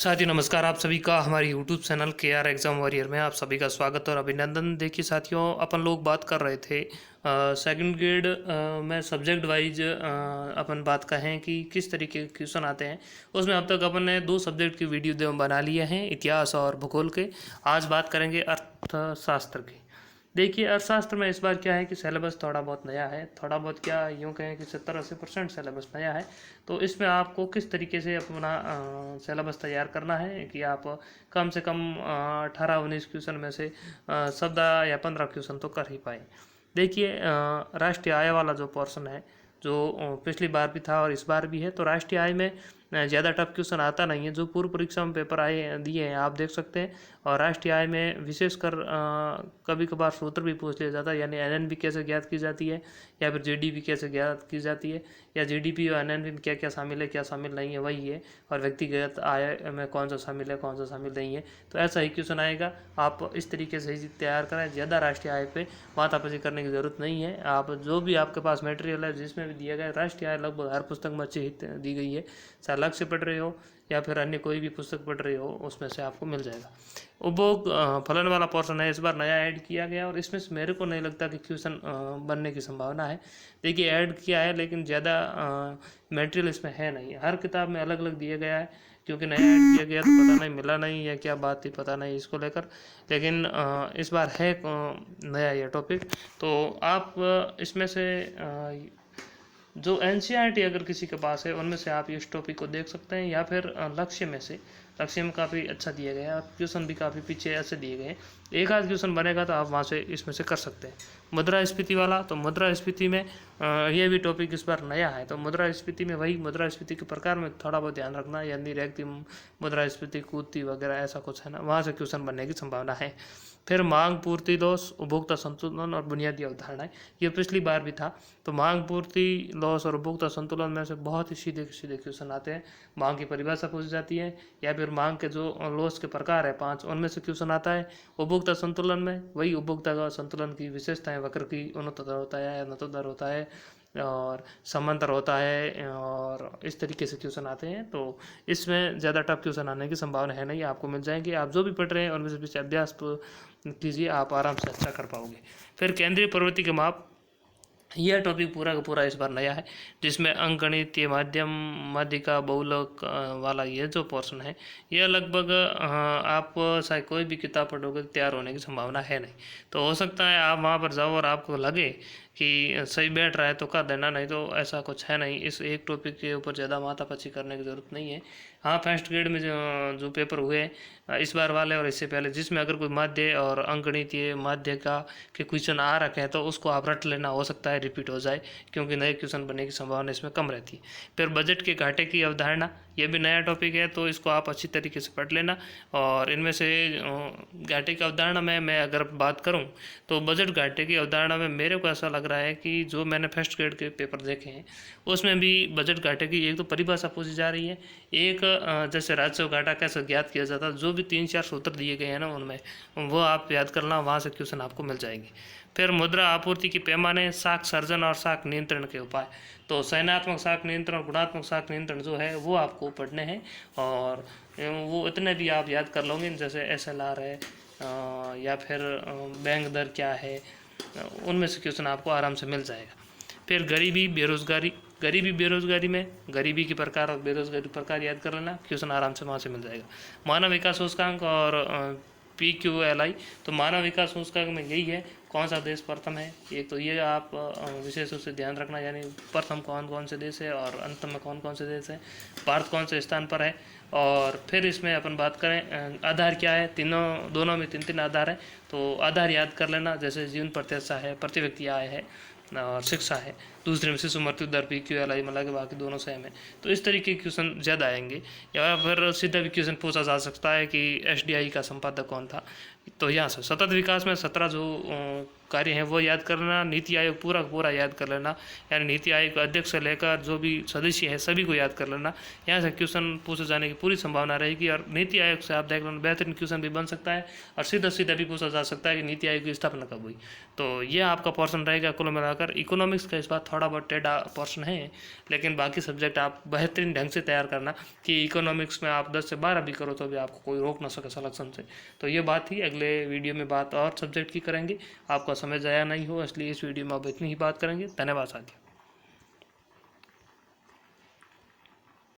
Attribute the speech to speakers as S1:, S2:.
S1: साथियों नमस्कार। आप सभी का हमारे YouTube channel KR exam warrior में आप सभी का स्वागत और अभिनंदन। देखिए साथियों, अपन लोग बात कर रहे थे सेकंड ग्रेड में सब्जेक्ट वाइज अपन बात कहें कि किस तरीके के क्वेश्चन आते हैं। उसमें अब तक अपन ने 2 सब्जेक्ट की वीडियो बना लिए हैं, इतिहास और भूगोल के। आज बात करेंगे अर्थशास्त्र की। देखिए अर्थशास्त्र में इस बार क्या है कि सिलेबस थोड़ा बहुत नया है, थोड़ा बहुत क्या यूँ कहें कि 70-80% सिलेबस नया है। तो इसमें आपको किस तरीके से अपना सिलेबस तैयार करना है कि आप कम से कम 18-19 क्वेश्चन में से 14 या 15 क्वेश्चन तो कर ही पाए। देखिए राष्ट्रीय आय वाला जो पोर्शन है, जो पिछली बार भी था और इस बार भी है, तो राष्ट्रीय आय में ज़्यादा टफ क्वेश्चन आता नहीं है। जो पूर्व परीक्षा में पेपर आए दिए हैं आप देख सकते हैं। और राष्ट्रीय आय में विशेषकर कभी कभार सूत्र भी पूछ लिया जाता है, यानी एनएनपी कैसे ज्ञात की जाती है या फिर जीडीपी कैसे ज्ञात की जाती है, या जीडीपी और एनएनपी में क्या क्या शामिल है क्या शामिल नहीं है वही है, और व्यक्तिगत आय में कौन सा शामिल है कौन सा शामिल नहीं है। तो ऐसा ही क्वेश्चन आएगा। आप इस तरीके से ही तैयार करें, ज़्यादा राष्ट्रीय आय पे माथापच्ची करने की ज़रूरत नहीं है। आप जो भी आपके पास मटेरियल है जिसमें भी दिया गया है, राष्ट्रीय आय लगभग हर पुस्तक में अच्छी ही दी गई है। चाहे अलग से पढ़ रहे हो या फिर अन्य कोई भी पुस्तक पढ़ रहे हो, उसमें से आपको मिल जाएगा। उपभोग फलन वाला पोर्शन है, इस बार नया ऐड किया गया और इसमें से मेरे को नहीं लगता कि क्वेश्चन बनने की संभावना है। देखिए ऐड किया है लेकिन ज़्यादा मटेरियल इसमें है नहीं, हर किताब में अलग अलग दिया गया है। क्योंकि नया ऐड किया गया तो पता नहीं मिला नहीं या क्या बात थी, पता नहीं इसको लेकर। लेकिन इस बार है नया ये टॉपिक। तो आप इसमें से जो एनसीईआरटी अगर किसी के पास है उनमें से आप इस टॉपिक को देख सकते हैं, या फिर लक्ष्य में से। लक्ष्य में काफ़ी अच्छा दिया गया है, क्वेश्चन भी काफ़ी पीछे ऐसे दिए गए हैं। एक आध क्वेश्चन बनेगा तो आप वहाँ से इसमें से कर सकते हैं। मुद्रास्फीति वाला, तो मुद्रास्फीति में ये भी टॉपिक इस बार नया है। तो मुद्रास्फीति में वही मुद्रास्फीति के प्रकार में थोड़ा बहुत ध्यान रखना, यानी रेखती मुद्रास्फीति, कूदती वगैरह ऐसा कुछ है ना, वहाँ से क्वेश्चन बनने की संभावना है। फिर मांग पूर्ति लॉस, उपभोक्ता संतुलन और बुनियादी अवधारणाएं, ये पिछली बार भी था। तो मांग पूर्ति लॉस और उपभोक्ता संतुलन में से बहुत ही सीधे सीधे क्वेश्चन आते हैं। मांग की परिभाषा पूछी जाती है, या फिर मांग के जो लॉस के प्रकार है 5, उनमें से क्वेश्चन आता है। उपभोक्ता संतुलन में वही उपभोक्ता का संतुलन की विशेषताएं, वक्र की उन्नतोत्तर होता है, अनंतोत्तर होता है और समांतर होता है, और इस तरीके से क्वेश्चन आते हैं। तो इसमें ज़्यादा टफ क्वेश्चन आने की संभावना है नहीं, आपको मिल जाएंगे। आप जो भी पढ़ रहे हैं उनमें से पीछे अभ्यास कीजिए, आप आराम से अच्छा कर पाओगे। फिर केंद्रीय प्रवृत्ति के माप, यह टॉपिक पूरा का पूरा इस बार नया है, जिसमें अंकगणितीय माध्यम, माध्यिका, बहुलक वाला ये जो पोर्शन है, यह लगभग आप शायद कोई भी किताब पढ़ोगे तैयार होने की संभावना है नहीं। तो हो सकता है आप वहाँ पर जाओ और आपको लगे कि सही बैठ रहा है तो कर देना, नहीं तो ऐसा कुछ है नहीं। इस एक टॉपिक के ऊपर ज़्यादा माथापच्ची करने की ज़रूरत नहीं है। हाँ, फर्स्ट ग्रेड में जो पेपर हुए इस बार वाले और इससे पहले, जिसमें अगर कोई माध्य और अंकगणितीय माध्य का के क्वेश्चन आ रखे हैं तो उसको आप रट लेना, हो सकता है रिपीट हो जाए, क्योंकि नए क्वेश्चन बनने की संभावना इसमें कम रहती है। फिर बजट के घाटे की अवधारणा, यह भी नया टॉपिक है, तो इसको आप अच्छी तरीके से पढ़ लेना। और इनमें से घाटे की अवधारणा में मैं अगर बात करूं तो बजट घाटे की अवधारणा में मेरे को ऐसा लग रहा है कि जो मैंने फर्स्ट ग्रेड के पेपर देखे हैं उसमें भी बजट घाटे की एक तो परिभाषा पूछी जा रही है, एक जैसे राजस्व घाटा कैसे ज्ञात किया जाता है, जो भी 3-4 सूत्र दिए गए हैं ना उनमें, वो आप याद करना, वहाँ से क्वेश्चन आपको मिल जाएंगे। फिर मुद्रा आपूर्ति के पैमाने, शाख सर्जन और शाख नियंत्रण के उपाय। तो चयनात्मक शाख नियंत्रण और गुणात्मक शाख नियंत्रण जो है वो आपको पढ़ने हैं, और वो इतने भी आप याद कर लोगे, जैसे SLR है या फिर बैंक दर क्या है, उनमें से क्वेश्चन आपको आराम से मिल जाएगा। फिर गरीबी बेरोजगारी, गरीबी बेरोजगारी में गरीबी के प्रकार और बेरोजगारी प्रकार याद कर लेना, क्वेश्चन आराम से वहाँ से मिल जाएगा। मानव विकास सूचकांक और PQLI, तो मानव विकास सूचकांक में यही है कौन सा देश प्रथम है, एक तो ये आप विशेष रूप से ध्यान रखना, यानी प्रथम कौन कौन से देश है और अंत में कौन कौन से देश है, भारत कौन से स्थान पर है। और फिर इसमें अपन बात करें आधार क्या है, दोनों में 3-3 आधार है, तो आधार याद कर लेना, जैसे जीवन प्रत्याशा है, प्रति व्यक्ति आय है और शिक्षा है। दूसरे में शिशु मृत्यु दर PQLI मिला के बाकी दोनों सेम है। तो इस तरीके के क्वेश्चन ज़्यादा आएंगे। या फिर सीधा भी क्वेश्चन पूछा जा सकता है कि SDI का संपादक कौन था, तो यहाँ से सतत विकास में 17 जो कार्य हैं वो याद करना, नीति आयोग पूरा पूरा याद कर लेना, यानी नीति आयोग अध्यक्ष से लेकर जो भी सदस्य हैं सभी को याद कर लेना। यहाँ से क्वेश्चन पूछे जाने की पूरी संभावना रहेगी, और नीति आयोग से आप देख लेना बेहतरीन क्वेश्चन भी बन सकता है, और सीधा सीधा भी पूछा जा सकता है कि नीति आयोग की स्थापना कब हुई। तो ये आपका पोर्शन रहेगा कुल मिलाकर। इकोनॉमिक्स का इस बार थोड़ा बहुत टेढ़ा पोर्शन है, लेकिन बाकी सब्जेक्ट आप बेहतरीन ढंग से तैयार करना कि इकोनॉमिक्स में आप 10 से 12 भी करो तो भी आपको कोई रोक ना सके सिलेक्शन से। तो ये बात थी, अगले वीडियो में बात और सब्जेक्ट की करेंगे। आपका समय ज़ाया नहीं हो इसलिए इस वीडियो में आप इतनी ही बात करेंगे। धन्यवाद साथियों।